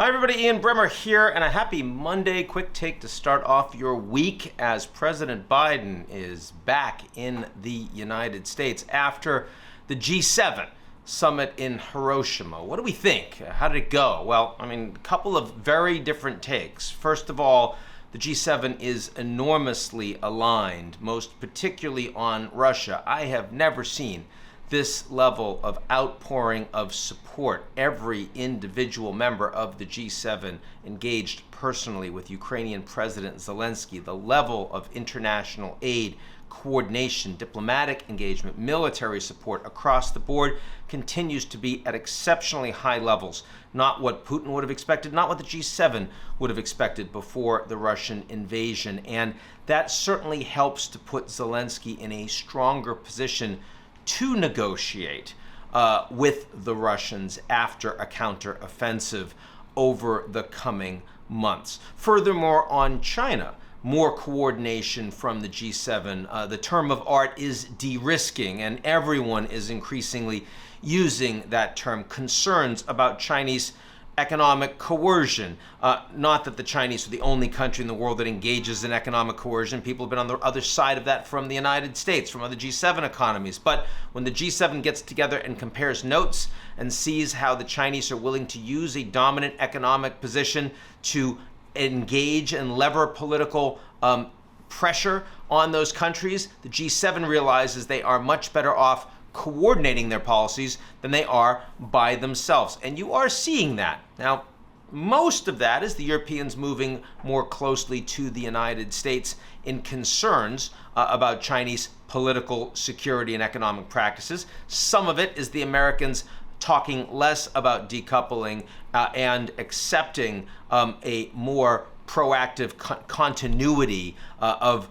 Hi everybody, Ian Bremmer here, and a happy Monday. Quick take to start off your week as President Biden is back in the United States after the G7 summit in Hiroshima. What do we think? How did it go? Well, a couple of very different takes. First of all, the G7 is enormously aligned, most particularly on Russia. I have never seen this level of outpouring of support. Every individual member of the G7 engaged personally with Ukrainian President Zelensky. The level of international aid, coordination, diplomatic engagement, military support across the board continues to be at exceptionally high levels. Not what Putin would have expected, not what the G7 would have expected before the Russian invasion. And that certainly helps to put Zelensky in a stronger position to negotiate with the Russians after a counteroffensive over the coming months. Furthermore, on China, more coordination from the G7. The term of art is de-risking, and everyone is increasingly using that term. Concerns about Chinese economic coercion. Not that the Chinese are the only country in the world that engages in economic coercion. People have been on the other side of that from the United States, from other G7 economies. But when the G7 gets together and compares notes and sees how the Chinese are willing to use a dominant economic position to engage and lever political pressure on those countries, the G7 realizes they are much better off coordinating their policies than they are by themselves. And you are seeing that. Now, most of that is the Europeans moving more closely to the United States in concerns about Chinese political security and economic practices. Some of it is the Americans talking less about decoupling and accepting a more proactive continuity of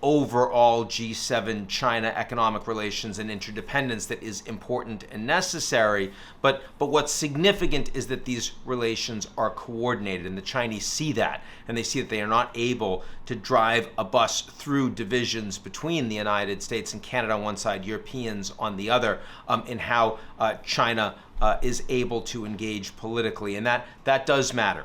overall G7 China economic relations and interdependence that is important and necessary. But what's significant is that these relations are coordinated, and the Chinese see that, and they see that they are not able to drive a bus through divisions between the United States and Canada on one side, Europeans on the other, in how China is able to engage politically, and that does matter.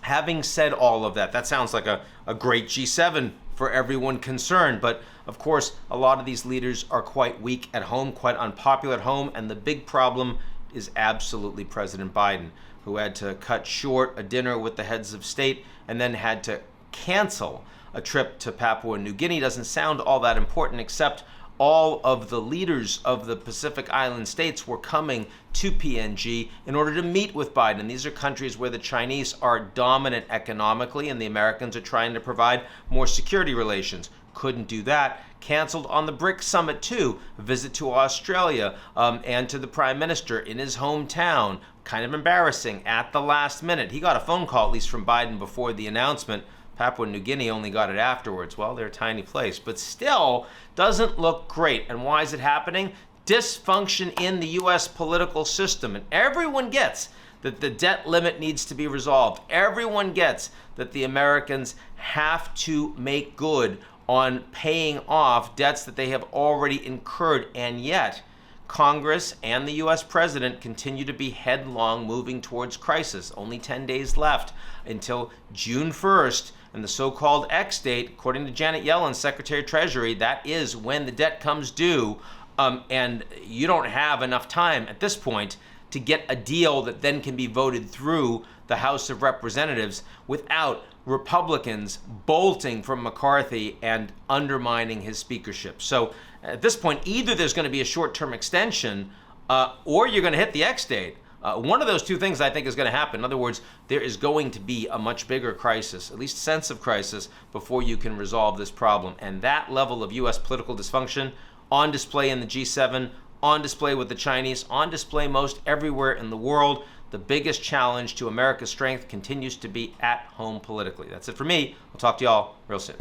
Having said all of that, that sounds like a great G7 for everyone concerned, but of course, a lot of these leaders are quite weak at home, quite unpopular at home, and the big problem is absolutely President Biden, who had to cut short a dinner with the heads of state and then had to cancel a trip to Papua New Guinea. Doesn't sound all that important, except all of the leaders of the Pacific Island states were coming to PNG in order to meet with Biden. These are countries where the Chinese are dominant economically and the Americans are trying to provide more security relations. Couldn't do that. Canceled on the BRICS summit too. A visit to Australia and to the Prime Minister in his hometown. Kind of embarrassing at the last minute. He got a phone call, at least from Biden, before the announcement. Papua New Guinea only got it afterwards. Well, they're a tiny place, but still doesn't look great. And why is it happening? Dysfunction in the U.S. political system. And everyone gets that the debt limit needs to be resolved. Everyone gets that the Americans have to make good on paying off debts that they have already incurred. And yet, Congress and the U.S. president continue to be headlong moving towards crisis. Only 10 days left until June 1st. And the so-called X date, according to Janet Yellen, Secretary of Treasury, that is when the debt comes due. And you don't have enough time at this point to get a deal that then can be voted through the House of Representatives without Republicans bolting from McCarthy and undermining his speakership. So at this point, either there's going to be a short-term extension or you're going to hit the X date. One of those two things I think is going to happen. In other words, there is going to be a much bigger crisis, at least sense of crisis, before you can resolve this problem. And that level of U.S. political dysfunction on display in the G7, on display with the Chinese, on display most everywhere in the world. The biggest challenge to America's strength continues to be at home politically. That's it for me. I'll talk to y'all real soon.